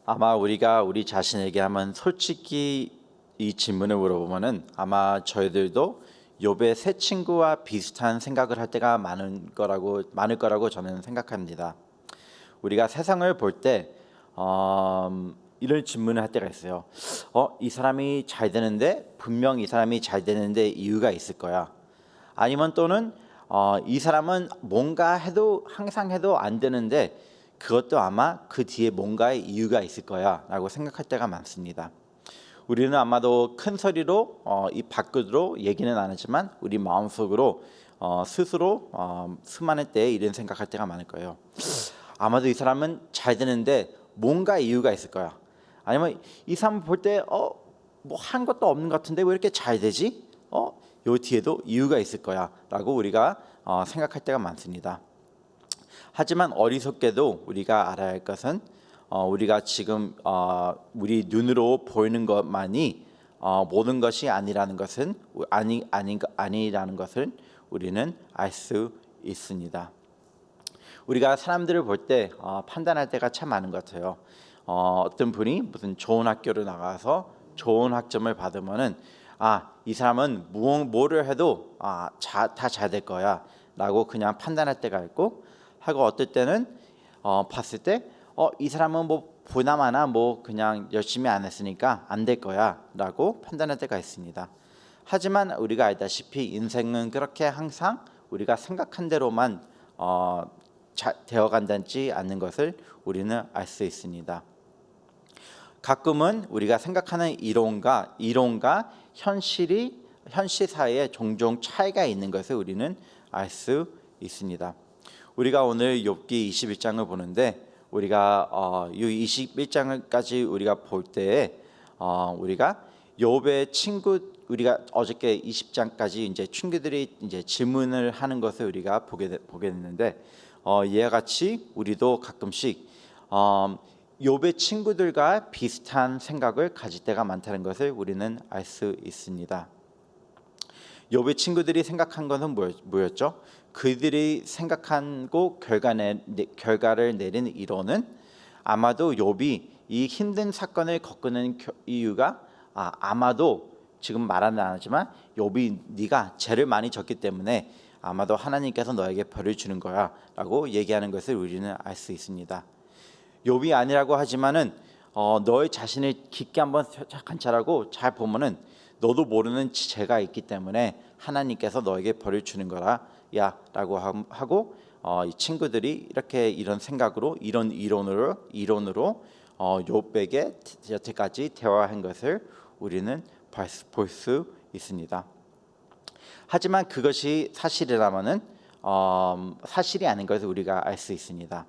아마 우리가 우리 자신에게 한번 솔직히 이 질문을 물어보면은 아마 저희들도 욥의 새 친구와 비슷한 생각을 할 때가 많을 거라고 저는 생각합니다. 우리가 세상을 볼 때 이런 질문을 할 때가 있어요. 이 사람이 잘 되는데 분명 이 사람이 잘 되는데 이유가 있을 거야. 아니면 또는 이 사람은 뭔가 해도 항상 해도 안 되는데 그것도 아마 그 뒤에 뭔가의 이유가 있을 거야 라고 생각할 때가 많습니다. 우리는 아마도 큰 소리로 이 밖으로 얘기는 안 하지만 우리 마음속으로 스스로 수많은 때에 이런 생각할 때가 많을 거예요. 아마도 이 사람은 잘 되는데 뭔가 이유가 있을 거야. 아니면 이 사람 볼 때 뭐 한 것도 없는 것 같은데 왜 이렇게 잘 되지? 요 뒤에도 이유가 있을 거야라고 우리가 생각할 때가 많습니다. 하지만 어리석게도 우리가 알아야 할 것은 우리가 지금 우리 눈으로 보이는 것만이 모든 것이 아니라는 것은 아니라는 것을 우리는 알 수 있습니다. 우리가 사람들을 볼 때 판단할 때가 참 많은 것 같아요. 어떤 분이 무슨 좋은 학교를 나가서 좋은 학점을 받으면은 이 사람은 뭐를 해도 다 잘 될 거야 라고 그냥 판단할 때가 있고, 하고 어떨 때는 봤을 때 이 사람은 뭐 보나마나 뭐 그냥 열심히 안 했으니까 안 될 거야 라고 판단할 때가 있습니다. 하지만 우리가 알다시피 인생은 그렇게 항상 우리가 생각한 대로만 되어간다지 않는 것을 우리는 알 수 있습니다. 가끔은 우리가 생각하는 이론과 현실 사이에 종종 차이가 있는 것을 우리는 알 수 있습니다. 우리가 오늘 욥기 21장을 보는데 우리가 이 21장까지 우리가 볼 때에 우리가 욥의 우리가 어저께 20장까지 이제 친구들이 이제 질문을 하는 것을 우리가 보게 됐는데 이와 같이 우리도 가끔씩 욥의 친구들과 비슷한 생각을 가질 때가 많다는 것을 우리는 알 수 있습니다. 욥의 친구들이 생각한 것은 뭐였죠? 그들이 생각하고 결과를 내린 이론은 아마도 욥이 이 힘든 사건을 겪는 이유가 아마도 지금 말은 안 하지만 욥이 네가 죄를 많이 졌기 때문에 아마도 하나님께서 너에게 벌을 주는 거야 라고 얘기하는 것을 우리는 알 수 있습니다. 욥이 아니라고 하지만은 너의 자신을 깊게 한번 관찰하고 잘 보면은 너도 모르는 죄가 있기 때문에 하나님께서 너에게 벌을 주는 거라 라고 하고 이 친구들이 이렇게 이런 생각으로 이런 이론으로 욥에게 여태까지 대화한 것을 우리는 볼 수 있습니다. 하지만 그것이 사실이라면은 사실이 아닌 것을 우리가 알 수 있습니다.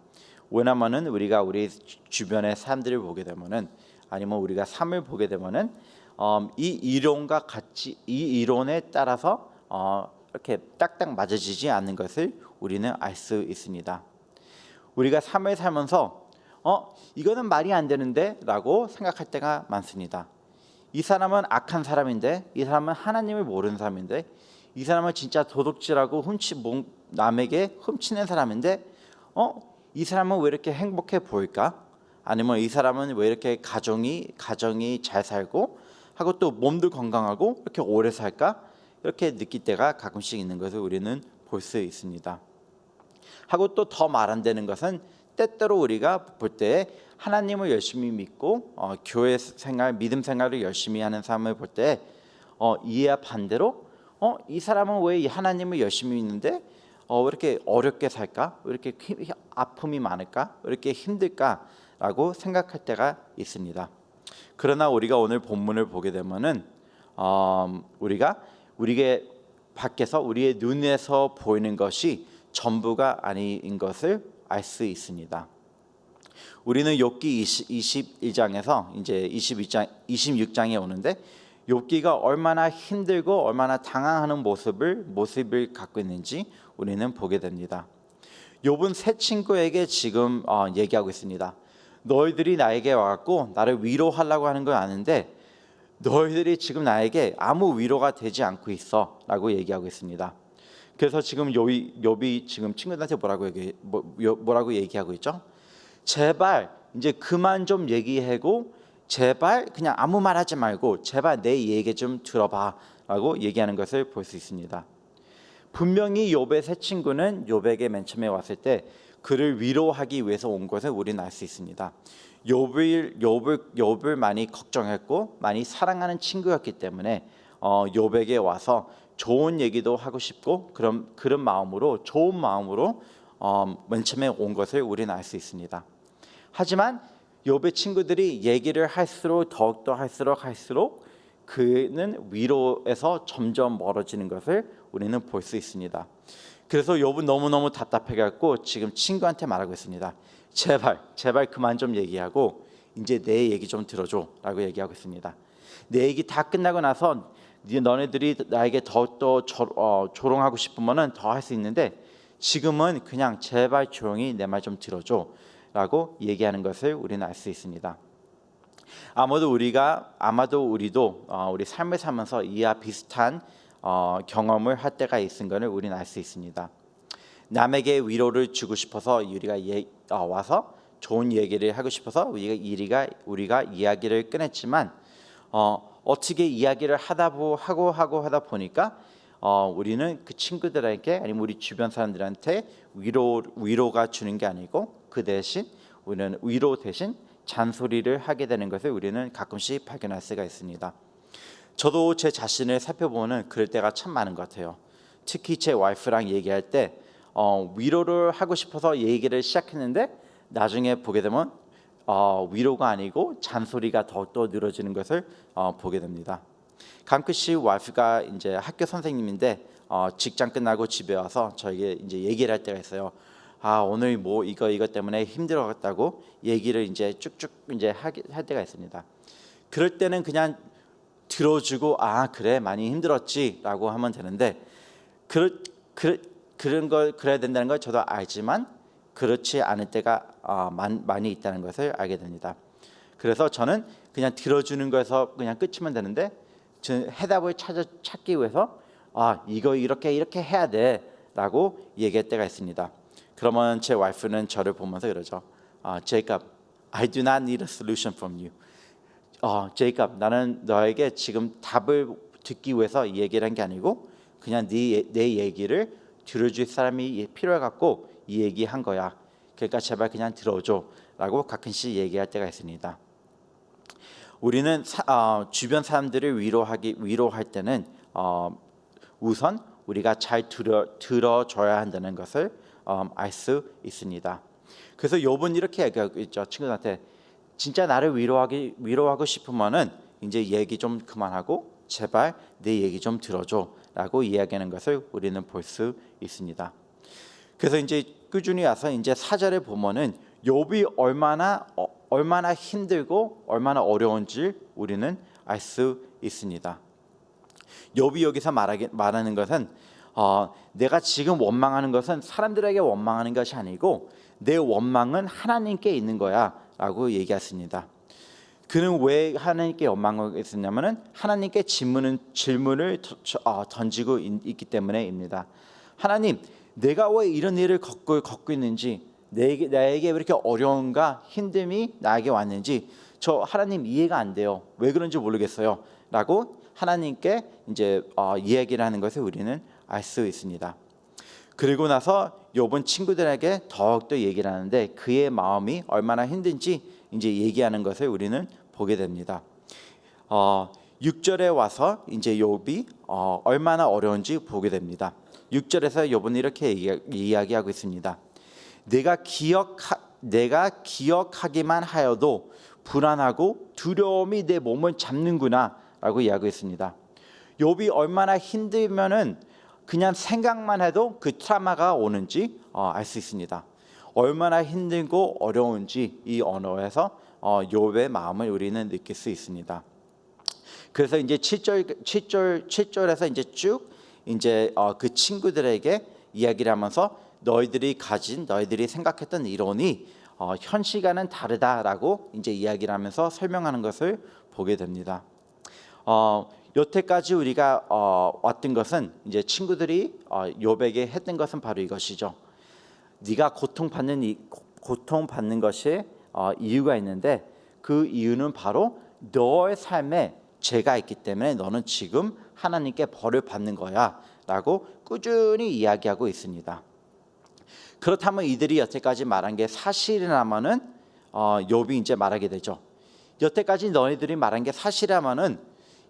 왜냐면은 우리가 우리 주변의 사람들을 보게 되면은 아니면 우리가 삶을 보게 되면은 이 이론과 같이 이 이론에 따라서 이렇게 딱딱 맞아지지 않는 것을 우리는 알 수 있습니다. 우리가 삶을 살면서 이거는 말이 안 되는데라고 생각할 때가 많습니다. 이 사람은 악한 사람인데, 이 사람은 하나님을 모르는 사람인데, 이 사람은 진짜 도둑질하고 남에게 훔치는 사람인데, 이 사람은 왜 이렇게 행복해 보일까? 아니면 이 사람은 왜 이렇게 가정이 잘 살고 하고 또 몸도 건강하고 이렇게 오래 살까? 이렇게 느낄 때가 가끔씩 있는 것을 우리는 볼 수 있습니다. 하고 또 더 말 안 되는 것은 때때로 우리가 볼 때 하나님을 열심히 믿고 교회 생활, 믿음 생활을 열심히 하는 사람을 볼 때 이에 반대로 이 사람은 왜 하나님을 열심히 믿는데 왜 이렇게 어렵게 살까? 왜 이렇게 아픔이 많을까? 왜 이렇게 힘들까라고 생각할 때가 있습니다. 그러나 우리가 오늘 본문을 보게 되면은 우리가 밖에서 우리의 눈에서 보이는 것이 전부가 아닌 것을 알 수 있습니다. 우리는 욥기 21장에서 이제 26장에 오는데 욥기가 얼마나 힘들고 얼마나 당황하는 모습을 갖고 있는지 우리는 보게 됩니다. 욥은 새 친구에게 지금 얘기하고 있습니다. 너희들이 나에게 와갖고 나를 위로하려고 하는 건 아는데 너희들이 지금 나에게 아무 위로가 되지 않고 있어라고 얘기하고 있습니다. 그래서 지금 욥이 지금 친구들한테 뭐라고 얘기하고 있죠? 제발 이제 그만 좀 얘기하고 제발 그냥 아무 말 하지 말고 제발 내 얘기 좀 들어봐라고 얘기하는 것을 볼 수 있습니다. 분명히 욥의 세 친구는 욥에게 맨 처음에 왔을 때 그를 위로하기 위해서 온 것을 우리는 알 수 있습니다. 욥을 많이 걱정했고 많이 사랑하는 친구였기 때문에 욥에게 와서 좋은 얘기도 하고 싶고 그런 마음으로 좋은 마음으로 맨 처음에 온 것을 우리는 알 수 있습니다. 하지만 욥의 친구들이 얘기를 할수록 더욱더 할수록 그는 위로에서 점점 멀어지는 것을 우리는 볼 수 있습니다. 그래서 욥은 너무너무 답답해갖고 지금 친구한테 말하고 있습니다. 제발 그만 좀 얘기하고 이제 내 얘기 좀 들어줘라고 얘기하고 있습니다. 내 얘기 다 끝나고 나서 너네들이 나에게 더욱더 조롱하고 싶으면은 더 할 수 있는데 지금은 그냥 제발 조용히 내 말 좀 들어줘라고 얘기하는 것을 우리는 알 수 있습니다. 아마도 우리도 우리 삶을 살면서 이와 비슷한 경험을 할 때가 있은 것을 우리는 알 수 있습니다. 남에게 위로를 주고 싶어서 우리가 와서 좋은 얘기를 하고 싶어서 우리가 이야기를 꺼냈지만 어떻게 이야기를 하다 보니까 우리는 그 친구들에게 아니면 우리 주변 사람들한테 위로가 주는 게 아니고 그 대신 우리는 위로 대신 잔소리를 하게 되는 것을 우리는 가끔씩 발견할 수가 있습니다. 저도 제 자신을 살펴보면 그럴 때가 참 많은 것 같아요. 특히 제 와이프랑 얘기할 때 위로를 하고 싶어서 얘기를 시작했는데 나중에 보게 되면 위로가 아니고 잔소리가 더욱더 늘어지는 것을 보게 됩니다. 가끔씩 와이프가 이제 학교 선생님인데 직장 끝나고 집에 와서 저에게 이제 얘기를 할 때가 있어요. 오늘 뭐 이거 때문에 힘들었다고 얘기를 이제 쭉쭉 이제 할 때가 있습니다. 그럴 때는 그냥 들어주고 그래 많이 힘들었지라고 하면 되는데 그런 걸 그래야 된다는 걸 저도 알지만 그렇지 않을 때가 많이 있다는 것을 알게 됩니다. 그래서 저는 그냥 들어주는 거에서 그냥 끝이면 되는데 저는 해답을 찾기 위해서 이거 이렇게 해야 돼라고 얘기할 때가 있습니다. 그러면 제 와이프는 저를 보면서 그러죠. Jacob, I do not need a solution from you. Jacob, 나는 너에게 지금 답을 듣기 위해서 이 얘기를 한 게 아니고 그냥 내 얘기를 들어줄 사람이 필요해갖고 이 얘기한 거야. 그러니까 제발 그냥 들어줘라고 가끔씩 얘기할 때가 있습니다. 우리는 주변 사람들을 위로할 때는 우선 우리가 잘 들어줘야 한다는 것을 알 수 있습니다. 그래서 욥은 이렇게 얘기하고 있죠. 친구들한테 진짜 나를 위로하고 싶으면은 이제 얘기 좀 그만하고 제발 내 얘기 좀 들어줘라고 이야기하는 것을 우리는 볼 수 있습니다. 그래서 이제 꾸준히 와서 이제 4절에 보면은 욥이 얼마나 힘들고 얼마나 어려운지 우리는 알 수 있습니다. 욥이 여기서 말하는 것은 내가 지금 원망하는 것은 사람들에게 원망하는 것이 아니고 내 원망은 하나님께 있는 거야라고 얘기했습니다. 그는 왜 하나님께 원망을 했었냐면은 하나님께 질문을 던지고 있기 때문에입니다. 하나님, 내가 왜 이런 일을 겪고 있는지, 나에게 왜 이렇게 어려움과 힘듦이 나에게 왔는지 저 하나님 이해가 안 돼요. 왜 그런지 모르겠어요.라고 하나님께 이제 이야기를 하는 것을 우리는 알 수 있습니다. 그리고 나서 욥은 친구들에게 더욱더 얘기를 하는데 그의 마음이 얼마나 힘든지 이제 얘기하는 것을 우리는 보게 됩니다. 6절에 와서 이제 욥이 얼마나 어려운지 보게 됩니다. 6절에서 욥은 이렇게 이야기하고 있습니다. 내가 기억하기만 하여도 불안하고 두려움이 내 몸을 잡는구나라고 이야기하고 있습니다. 욥이 얼마나 힘들면은 그냥 생각만 해도 그 트라우마가 오는지 알 수 있습니다. 얼마나 힘들고 어려운지 이 언어에서 욥의 마음을 우리는 느낄 수 있습니다. 그래서 이제 7절에서 이제 쭉 이제 그 친구들에게 이야기를 하면서 너희들이 생각했던 이론이 현실과는 다르다라고 이제 이야기를 하면서 설명하는 것을 보게 됩니다. 여태까지 우리가 왔던 것은 이제 친구들이 욥에게 했던 것은 바로 이것이죠. 네가 고통받는 것이 이유가 있는데 그 이유는 바로 너의 삶에 죄가 있기 때문에 너는 지금 하나님께 벌을 받는 거야 라고 꾸준히 이야기하고 있습니다. 그렇다면 이들이 여태까지 말한 게 사실이라면은 욥이 이제 말하게 되죠. 여태까지 너희들이 말한 게 사실이라면은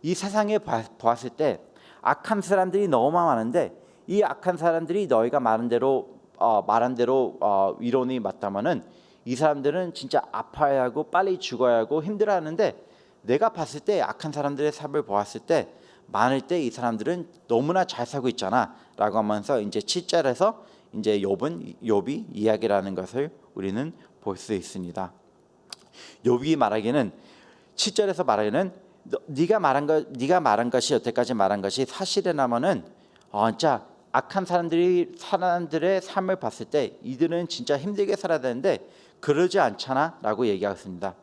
이 세상에 보았을 때 악한 사람들이 너무 많은데 이 악한 사람들이 너희가 말한 대로 이론이 맞다면은 이 사람들은 진짜 아파야 하고 빨리 죽어야 하고 힘들어하는데 내가 봤을 때 악한 사람들의 삶을 보았을 때 많을 때 이 사람들은 너무나 잘 살고 있잖아라고 하면서 이제 7절에서 이제 욥이 이야기라는 것을 우리는 볼 수 있습니다. 욥이 말하기는 7절에서 말하기는 네가 말한 것이 여태까지 말한 것이 사실이라면은 진짜 악한 사람들의 삶을 봤을 때 이들은 진짜 힘들게 살아야 되는데 그러지 않잖아라고 얘기하였습니다.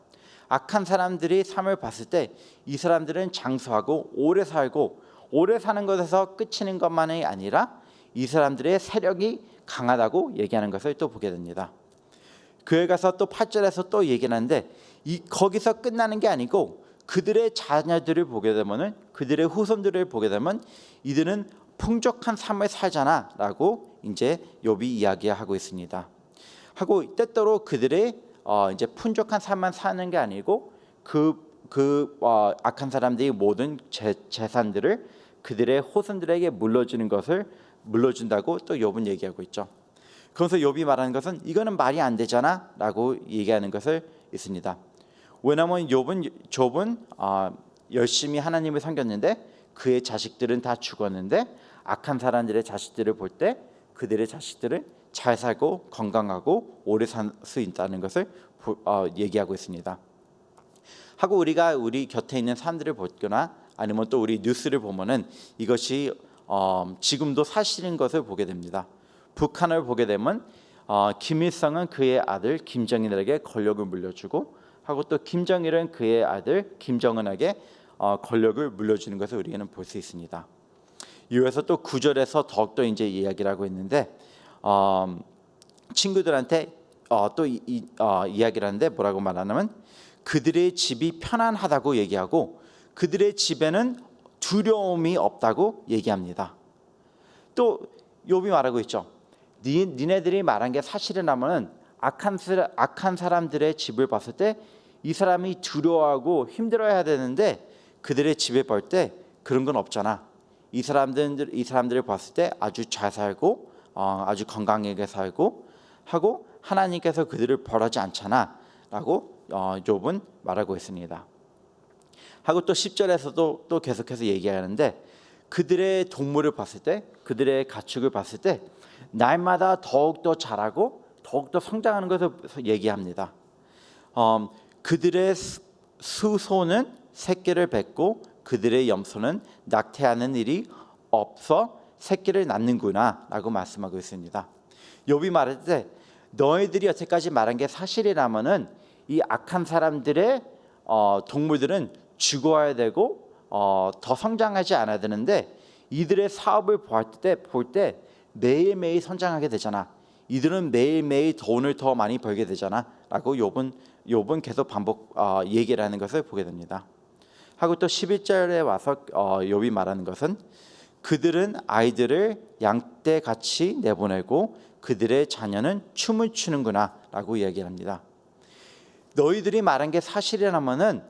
악한 사람들이 삶을 봤을 때 이 사람들은 장수하고 오래 살고 오래 사는 것에서 끝이는 것만이 아니라 이 사람들의 세력이 강하다고 얘기하는 것을 또 보게 됩니다. 그에 가서 또 8절에서 또 얘기하는데 거기서 끝나는 게 아니고 그들의 자녀들을 보게 되면은 그들의 후손들을 보게 되면 이들은 풍족한 삶을 살잖아라고 이제 욥이 이야기하고 있습니다. 하고 때때로 그들의 이제 풍족한 삶만 사는 게 아니고 악한 사람들이 모든 재산들을 그들의 후손들에게 물려준다고 또 욥은 얘기하고 있죠. 그래서 욥이 말하는 것은 이거는 말이 안 되잖아라고 얘기하는 것을 있습니다. 왜냐하면 욥은 열심히 하나님을 섬겼는데 그의 자식들은 다 죽었는데 악한 사람들의 자식들을 볼 때 그들의 자식들은 잘 살고 건강하고 오래 살 수 있다는 것을 얘기하고 있습니다. 하고 우리가 우리 곁에 있는 사람들을 보거나 아니면 또 우리 뉴스를 보면은 이것이 지금도 사실인 것을 보게 됩니다. 북한을 보게 되면 김일성은 그의 아들 김정일에게 권력을 물려주고 하고 또 김정일은 그의 아들 김정은에게 권력을 물려주는 것을 우리는 볼 수 있습니다. 이어서 또 9절에서 더욱더 이제 이야기를 하고 있는데 친구들한테 또 이야기를 하는데 뭐라고 말하냐면 그들의 집이 편안하다고 얘기하고 그들의 집에는 두려움이 없다고 얘기합니다. 또 욥이 말하고 있죠. 니네들이 말한 게 사실이라면 악한 사람들의 집을 봤을 때 이 사람이 두려워하고 힘들어해야 되는데 그들의 집에 볼 때 그런 건 없잖아. 이 사람들을 봤을 때 아주 잘 살고 아주 건강하게 살고 하고 하나님께서 그들을 벌하지 않잖아라고 욥은 말하고 있습니다. 하고 또 10절에서도 또 계속해서 얘기하는데 그들의 동물을 봤을 때 그들의 가축을 봤을 때 날마다 더욱더 자라고 더욱더 성장하는 것을 얘기합니다. 그들의 수소는 새끼를 뱉고 그들의 염소는 낙태하는 일이 없어 새끼를 낳는구나 라고 말씀하고 있습니다. 욥이 말할 때 너희들이 여태까지 말한 게 사실이라면은 이 악한 사람들의 동물들은 죽어야 되고 더 성장하지 않아야 되는데 이들의 사업을 볼 때 매일매일 성장하게 되잖아. 이들은 매일매일 돈을 더 많이 벌게 되잖아 라고 욥은 계속 반복 얘기를 하는 것을 보게 됩니다. 하고 또 11절에 와서 욥이 말하는 것은 그들은 아이들을 양떼같이 내보내고 그들의 자녀는 춤을 추는구나 라고 얘기를 합니다. 너희들이 말한 게 사실이라면은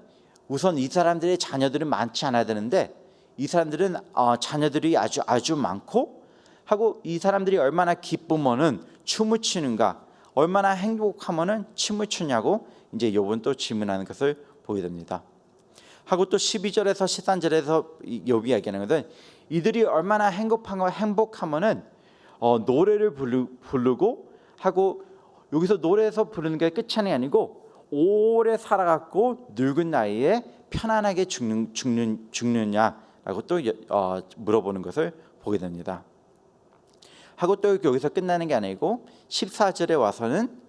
우선 이 사람들의 자녀들은 많지 않아야 되는데 이 사람들은 자녀들이 아주 많고 하고 이 사람들이 얼마나 기쁘면은 춤을 추는가 얼마나 행복하면은 춤을 추냐고 이제 욥은 또 질문하는 것을 보게 됩니다. 하고 또 12절에서 13절에서 욥이 얘기하는 것은 이들이 얼마나 행복하면은 노래를 부르고 하고 여기서 노래에서 부르는 게 끝이 아니고 오래 살아갖고 늙은 나이에 편안하게 죽느냐라고 또 물어보는 것을 보게 됩니다. 하고 또 여기서 끝나는 게 아니고 14절에 와서는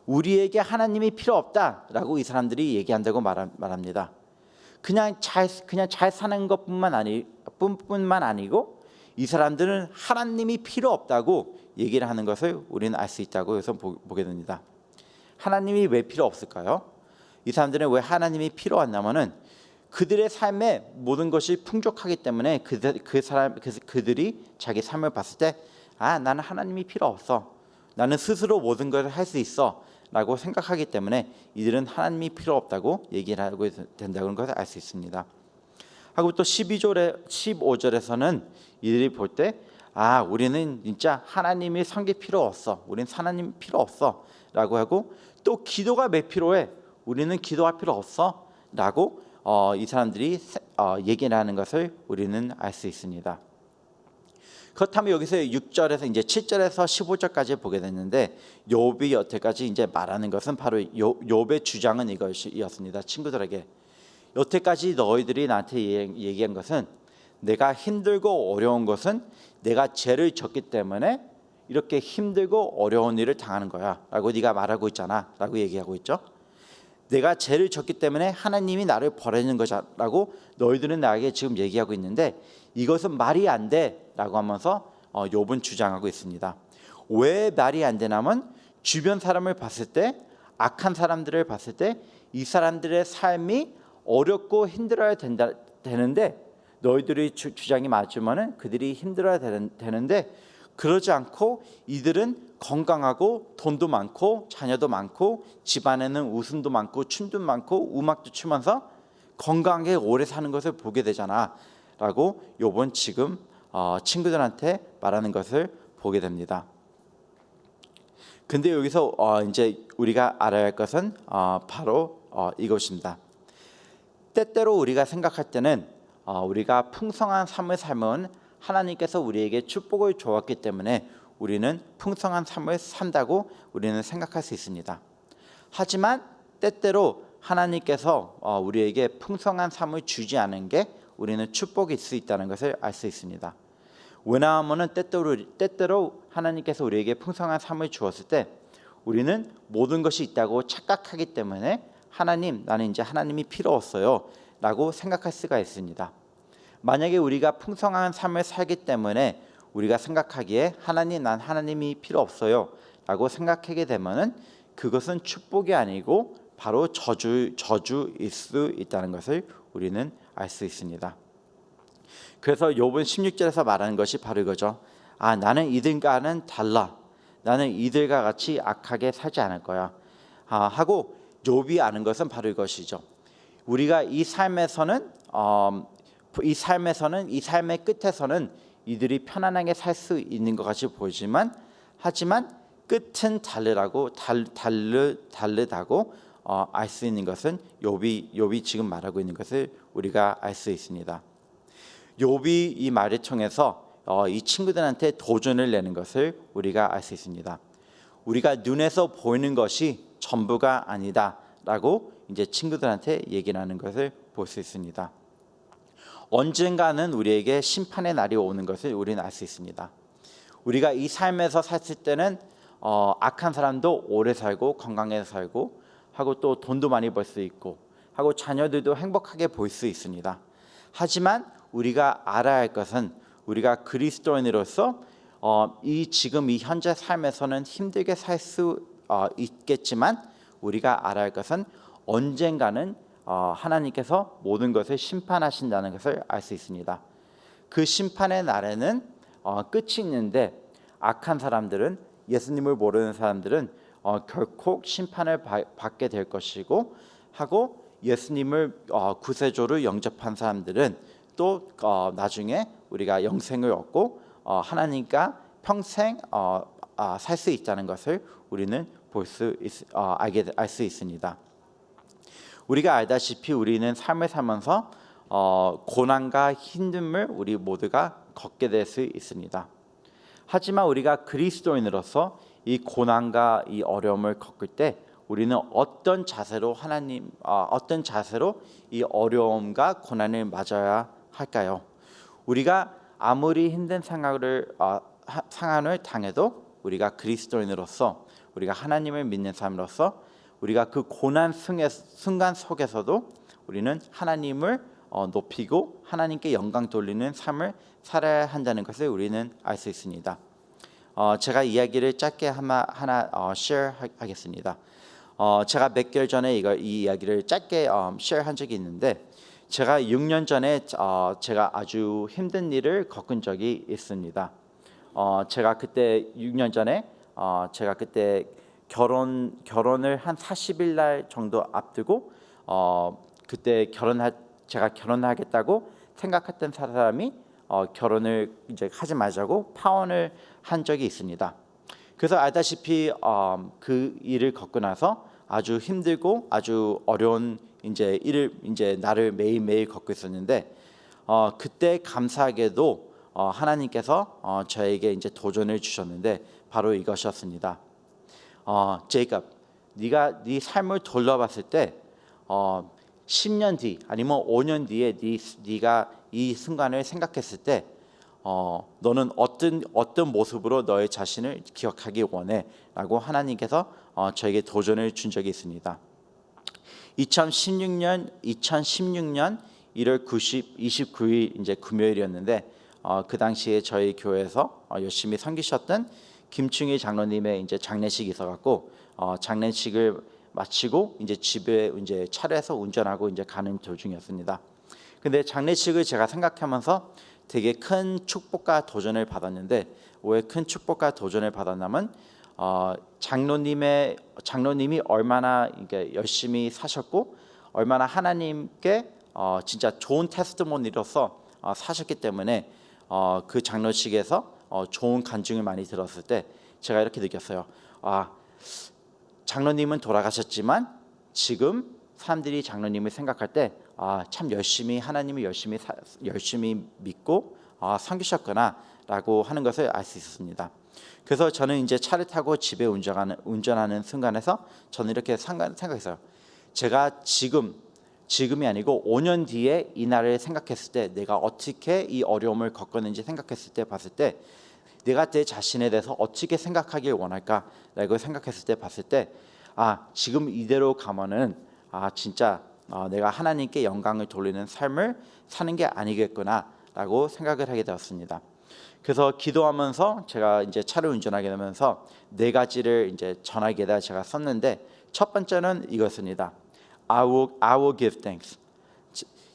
우리에게 하나님이 필요 없다라고 이 사람들이 얘기한다고 말합니다. 그냥 잘 사는 것뿐만 아니고 이 사람들은 하나님이 필요 없다고 얘기를 하는 것을 우리는 알 수 있다고 해서 보게 됩니다. 하나님이 왜 필요 없을까요? 이 사람들은 왜 하나님이 필요하냐면은 그들의 삶에 모든 것이 풍족하기 때문에 그들이 자기 삶을 봤을 때 나는 하나님이 필요 없어. 나는 스스로 모든 것을 할 수 있어. 라고 생각하기 때문에 이들은 하나님이 필요 없다고 얘기를 하고 된다는 것을 알 수 있습니다. 하고 또 15절에서는 이들이 볼 때 우리는 진짜 하나님이 섬길 필요 없어. 우린 하나님 필요 없어. 라고 하고 또 기도가 왜 필요해? 우리는 기도할 필요 없어. 라고 이 사람들이 얘기를 하는 것을 우리는 알 수 있습니다. 그렇다면 여기서 6절에서 이제 7절에서 15절까지 보게 됐는데 욥이 여태까지 이제 말하는 것은 바로 욥의 주장은 이것이었습니다. 친구들에게 여태까지 너희들이 나한테 얘기한 것은 내가 힘들고 어려운 것은 내가 죄를 졌기 때문에 이렇게 힘들고 어려운 일을 당하는 거야 라고 네가 말하고 있잖아 라고 얘기하고 있죠. 내가 죄를 졌기 때문에 하나님이 나를 버리는 거라고 너희들은 나에게 지금 얘기하고 있는데 이것은 말이 안 돼 라고 하면서 욥은 주장하고 있습니다. 왜 말이 안 되냐면 주변 사람을 봤을 때 악한 사람들을 봤을 때 이 사람들의 삶이 어렵고 힘들어야 되는데 너희들의 주장이 맞지만은 그들이 힘들어야 되는데 그러지 않고 이들은 건강하고 돈도 많고 자녀도 많고 집안에는 웃음도 많고 춤도 많고 음악도 추면서 건강하게 오래 사는 것을 보게 되잖아 라고 욥은 지금 친구들한테 말하는 것을 보게 됩니다. 근데 여기서 이제 우리가 알아야 할 것은 바로 이것입니다. 때때로 우리가 생각할 때는 우리가 풍성한 삶을 살면 하나님께서 우리에게 축복을 주었기 때문에 우리는 풍성한 삶을 산다고 우리는 생각할 수 있습니다. 하지만 때때로 하나님께서 우리에게 풍성한 삶을 주지 않은 게 우리는 축복일 수 있다는 것을 알 수 있습니다. 왜냐하면 때때로 하나님께서 우리에게 풍성한 삶을 주었을 때 우리는 모든 것이 있다고 착각하기 때문에 나는 이제 하나님이 필요 없어요 라고 생각할 수가 있습니다. 만약에 우리가 풍성한 삶을 살기 때문에 우리가 생각하기에 난 하나님이 필요 없어요 라고 생각하게 되면은 그것은 축복이 아니고 바로 저주일 수 있다는 것을 우리는 알 수 있습니다. 그래서 욥은 16절에서 말하는 것이 바로 이거죠. 나는 이들과는 달라. 나는 이들과 같이 악하게 살지 않을 거야 하고 욥이 아는 것은 바로 이것이죠. 우리가 이 삶에서는 이 삶의 끝에서는 이들이 편안하게 살 수 있는 것 같이 보이지만 하지만 끝은 다르다고 알 수 있는 것은 욥이 지금 말하고 있는 것을 우리가 알 수 있습니다. 욥이 이 말을 통해서 이 친구들한테 도전을 내는 것을 우리가 알 수 있습니다. 우리가 눈에서 보이는 것이 전부가 아니다라고 이제 친구들한테 얘기를 하는 것을 볼 수 있습니다. 언젠가는 우리에게 심판의 날이 오는 것을 우리는 알 수 있습니다. 우리가 이 삶에서 샀을 때는 악한 사람도 오래 살고 건강해서 살고 하고 또 돈도 많이 벌 수 있고 하고 자녀들도 행복하게 볼 수 있습니다. 하지만 우리가 알아야 할 것은 우리가 그리스도인으로서 지금 이 현재 삶에서는 힘들게 살 수 있겠지만 우리가 알아야 할 것은 언젠가는 하나님께서 모든 것을 심판하신다는 것을 알 수 있습니다. 그 심판의 날에는 끝이 있는데 악한 사람들은 예수님을 모르는 사람들은 결코 심판을 받게 될 것이고 하고 예수님을 구세주로 영접한 사람들은 또 나중에 우리가 영생을 얻고 하나님과 평생 살 수 있다는 것을 우리는 알 수 있습니다. 우리가 알다시피 우리는 삶을 살면서 고난과 힘듦을 우리 모두가 겪게 될 수 있습니다. 하지만 우리가 그리스도인으로서 이 고난과 이 어려움을 겪을 때 우리는 어떤 자세로 이 어려움과 고난을 맞아야 할까요? 우리가 아무리 힘든 상황을 당해도 우리가 그리스도인으로서 우리가 하나님을 믿는 사람으로서 우리가 그 고난 순간 속에서도 우리는 하나님을 높이고 하나님께 영광 돌리는 삶을 살아야 한다는 것을 우리는 알 수 있습니다. 제가 이야기를 짧게 하나 share 하겠습니다. 제가 몇 개월 전에 이 이야기를 짧게 쉐어한 적이 있는데 제가 6년 전에 제가 아주 힘든 일을 겪은 적이 있습니다. 제가 그때 6년 전에 제가 그때 결혼을 한 40일 날 정도 앞두고 그때 제가 결혼하겠다고 생각했던 사람이 결혼을 이제 하지 말자고 파혼을 한 적이 있습니다. 그래서 알다시피 그 일을 겪고 나서 아주 힘들고 아주 어려운 이제 일을 이제 나를 매일매일 겪고 있었는데 그때 감사하게도 하나님께서 저에게 이제 도전을 주셨는데 바로 이것이었습니다. 제이콥, 네가 네 삶을 돌려봤을 때 10년 뒤 아니면 5년 뒤에 네가 이 순간을 생각했을 때 너는 어떤 모습으로 너의 자신을 기억하기 원해?라고 하나님께서 저에게 도전을 준 적이 있습니다. 2016년 1월 29일 이제 금요일이었는데 그 당시에 저희 교회에서 열심히 섬기셨던 김충희 장로님의 이제 장례식이 있어갖고 장례식을 마치고 이제 집에 이제 차례에서 운전하고 이제 가는 도중이었습니다. 근데 장례식을 제가 생각하면서 되게 큰 축복과 도전을 받았는데 왜 큰 축복과 도전을 받았냐면 장로님이 얼마나 이게 열심히 사셨고 얼마나 하나님께 진짜 좋은 테스티모니로서 사셨기 때문에 그 장로식에서 좋은 간증을 많이 들었을 때 제가 이렇게 느꼈어요. 장로님은 돌아가셨지만 지금 사람들이 장로님을 생각할 때 참 열심히 하나님을 열심히 믿고 섬기셨구나라고 하는 것을 알 수 있었습니다. 그래서 저는 이제 차를 타고 집에 운전하는 순간에서 저는 이렇게 생각했어요. 제가 지금이 아니고 5년 뒤에 이 날을 생각했을 때 내가 어떻게 이 어려움을 겪었는지 생각했을 때 봤을 때 내가 내 자신에 대해서 어떻게 생각하길 원할까라고 생각했을 때 봤을 때 지금 이대로 가면은 진짜 내가 하나님께 영광을 돌리는 삶을 사는 게 아니겠구나라고 생각을 하게 되었습니다. 그래서 기도하면서 제가 이제 차를 운전하게 되면서 4가지를 이제 전화기에다 제가 썼는데 첫 번째는 이것입니다. I will give thanks.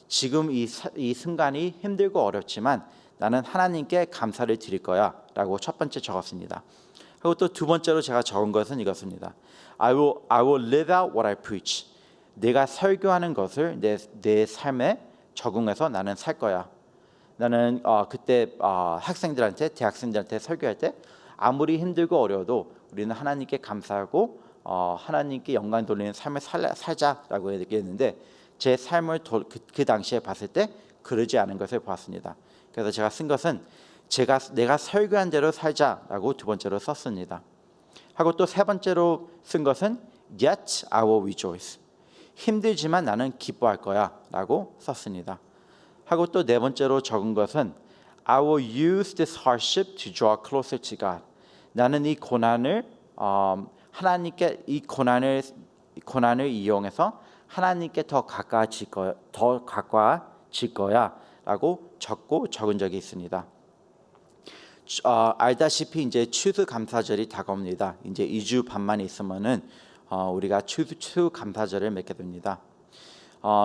지금 이 순간이 힘들고 어렵지만 나는 하나님께 감사를 드릴 거야라고 첫 번째 적었습니다. 그리고 또 두 번째로 제가 적은 것은 이것입니다. I will live out what I preach. 내가 설교하는 것을 내 삶에 적응해서 나는 살 거야. 나는 그때 대학생들한테 설교할 때 아무리 힘들고 어려워도 우리는 하나님께 감사하고 하나님께 영광 돌리는 삶을 살자라고 얘기했는데 제 삶을 그 당시에 봤을 때 그러지 않은 것을 보았습니다. 그래서 제가 쓴 것은 내가 설교한 대로 살자라고 두 번째로 썼습니다. 하고 또 세 번째로 쓴 것은 Yet I will rejoice. 힘들지만 나는 기뻐할 거야라고 썼습니다. 하고 또 네 번째로 적은 것은 I will use this hardship to draw closer to God. 나는 이 고난을 하나님께 이 고난을 이용해서 하나님께 더 가까워질 거야라고 적은 적이 있습니다. 알다시피 이제 추수감사절이 다가옵니다. 이제 2주 반만 있으면은 우리가 추수감사절을 맺게 됩니다.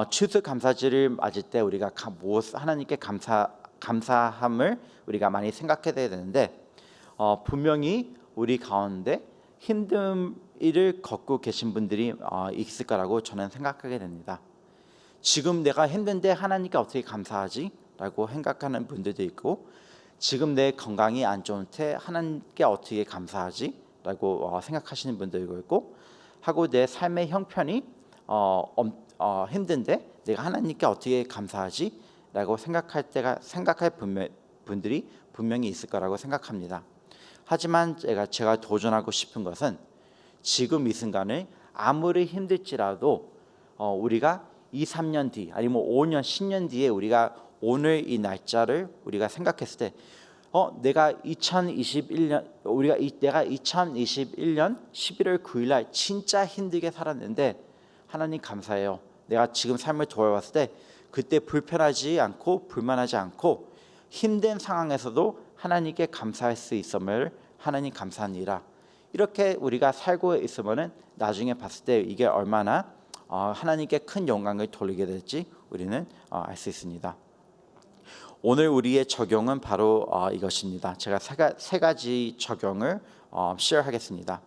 추수감사절을 맞을 때 우리가 하나님께 감사함을 우리가 많이 생각해야 되는데 분명히 우리 가운데 힘든 일을 겪고 계신 분들이 있을 거라고 저는 생각하게 됩니다. 지금 내가 힘든데 하나님께 어떻게 감사하지? 라고 생각하는 분들도 있고 지금 내 건강이 안 좋은데 하나님께 어떻게 감사하지? 라고 생각하시는 분들도 있고 하고 내 삶의 형편이 힘든데 내가 하나님께 어떻게 감사하지? 라고 생각할 분들이 분명히 있을 거라고 생각합니다. 하지만 제가 도전하고 싶은 것은 지금 이 순간을 아무리 힘들지라도 우리가 2, 3년 뒤 아니면 5년, 10년 뒤에 우리가 오늘 이 날짜를 우리가 생각했을 때 내가 2021년 11월 9일 날 진짜 힘들게 살았는데 하나님 감사해요. 내가 지금 삶을 돌아봤을 때 그때 불편하지 않고 불만하지 않고 힘든 상황에서도 하나님께 감사할 수 있음을 하나님 감사합니다. 이렇게 우리가 살고 있으면은 나중에 봤을 때 이게 얼마나 하나님께 큰 영광을 돌리게 될지 우리는 알 수 있습니다. 오늘 우리의 적용은 바로 이것입니다. 제가 세 가지 적용을 시어하겠습니다.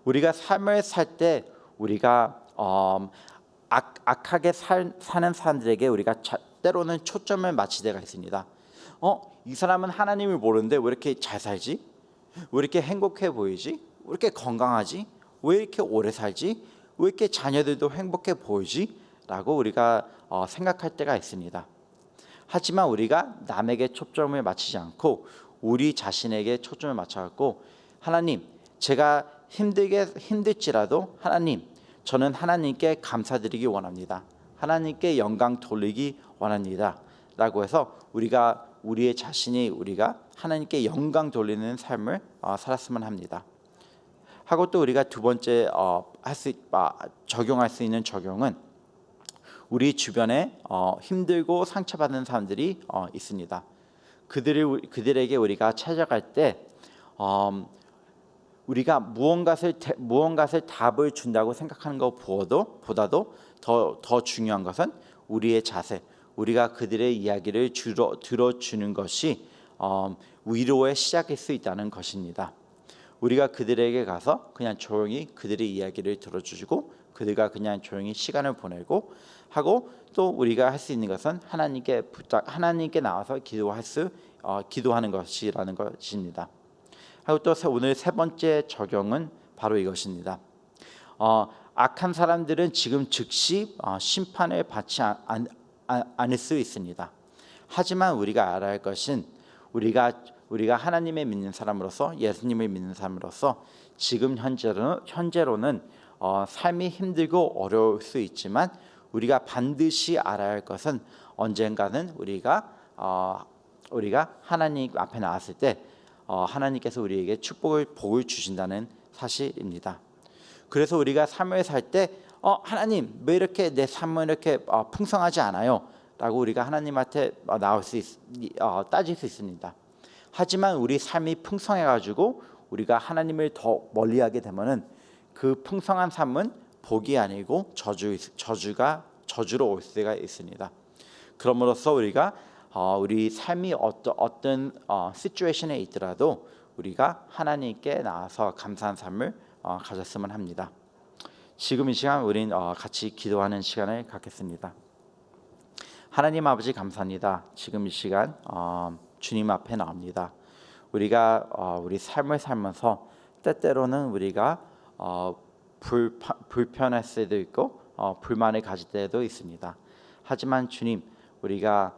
우리가 삶을 살 때 우리가 악하게 사는 사람들에게 우리가 때로는 초점을 맞출 때가 있습니다. 이 사람은 하나님을 모르는데 왜 이렇게 잘 살지? 왜 이렇게 행복해 보이지? 왜 이렇게 건강하지? 왜 이렇게 오래 살지? 왜 이렇게 자녀들도 행복해 보이지? 라고 우리가 생각할 때가 있습니다. 하지만 우리가 남에게 초점을 맞추지 않고 우리 자신에게 초점을 맞춰갖고 하나님, 제가 힘들지라도 하나님, 저는 하나님께 감사드리기 원합니다. 하나님께 영광 돌리기 원합니다. 라고 해서 우리가 우리의 자신이 우리가 하나님께 영광 돌리는 삶을 살았으면 합니다. 하고 또 우리가 두 번째 적용할 수 있는 적용은 우리 주변에 힘들고 상처받는 사람들이 있습니다. 그들에게 우리가 찾아갈 때 우리가 무언가를 답을 준다고 생각하는 것보다도 더 중요한 것은 우리의 자세, 우리가 그들의 이야기를 들어주는 것이 위로의 시작일 수 있다는 것입니다. 우리가 그들에게 가서 그냥 조용히 그들의 이야기를 들어주고 그들과 그냥 조용히 시간을 보내고 하고 또 우리가 할 수 있는 것은 하나님께 나와서 기도하는 것이라는 것입니다. 하고 또 오늘 세 번째 적용은 바로 이것입니다. 악한 사람들은 지금 즉시 심판을 받지 않을 수 있습니다. 하지만 우리가 알아야 할 것은 우리가 하나님을 믿는 사람으로서 예수님을 믿는 사람으로서 지금 현재로는 삶이 힘들고 어려울 수 있지만 우리가 반드시 알아야 할 것은 언젠가는 우리가 하나님 앞에 나왔을 때 하나님께서 우리에게 복을 주신다는 사실입니다. 그래서 우리가 삶을 살 때 하나님 왜 이렇게 내 삶은 이렇게 풍성하지 않아요? 라고 우리가 하나님한테 따질 수 있습니다. 하지만 우리 삶이 풍성해가지고 우리가 하나님을 더 멀리하게 되면은 그 풍성한 삶은 복이 아니고 저주로 올 수가 있습니다. 그럼으로써 우리가 우리 삶이 어떤 시츄에이션에 있더라도 우리가 하나님께 나와서 감사한 삶을 가졌으면 합니다. 지금 이 시간 우린 같이 기도하는 시간을 갖겠습니다. 하나님 아버지 감사합니다. 지금 이 시간 주님 앞에 나옵니다. 우리가 우리 삶을 살면서 때때로는 우리가 불편할 수도 있고 불만을 가질 때도 있습니다. 하지만 주님, 우리가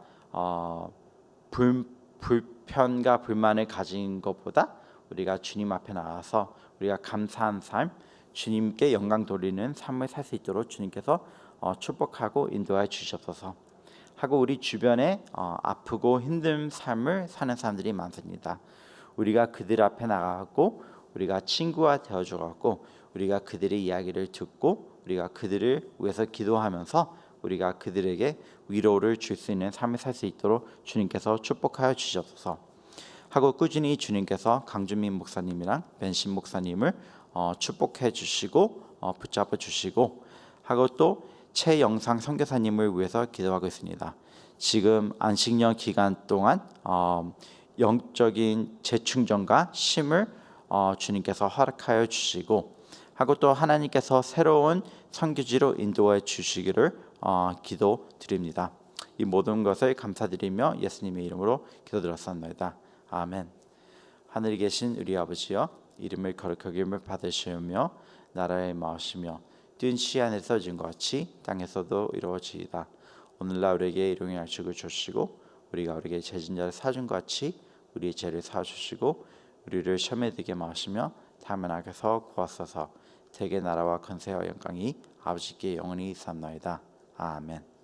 불편과 불만을 가진 것보다 우리가 주님 앞에 나와서 우리가 감사한 삶, 주님께 영광 돌리는 삶을 살 수 있도록 주님께서 축복하고 인도하여 주시옵소서. 하고 우리 주변에 아프고 힘든 삶을 사는 사람들이 많습니다. 우리가 그들 앞에 나가고 우리가 친구가 되어주고 우리가 그들의 이야기를 듣고 우리가 그들을 위해서 기도하면서 우리가 그들에게 위로를 줄 수 있는 삶을 살 수 있도록 주님께서 축복하여 주시옵소서. 하고 꾸준히 주님께서 강준민 목사님이랑 벤신 목사님을 축복해 주시고 붙잡아 주시고 하고 또 최영상 선교사님을 위해서 기도하고 있습니다. 지금 안식년 기간 동안 영적인 재충전과 쉼을 주님께서 허락하여 주시고 하고 또 하나님께서 새로운 선교지로 인도해 주시기를 기도드립니다. 이 모든 것을 감사드리며 예수님의 이름으로 기도드렸습니다. 아멘. 하늘에 계신 우리 아버지여, 이름을 거룩하게 받으시며 나라의 마으시며 뜬 시안에서 진 것 같이 땅에서도 이루어지이다. 오늘날 우리에게 일용할 양식을 주시고 우리가 우리에게 죄진 자를 사준 것 같이 우리의 죄를 사주시고 우리를 시험에 들게 마시며 다만 악에서 구하소서. 대개 나라와 권세와 영광이 아버지께 영원히 있사옵나이다. 아멘.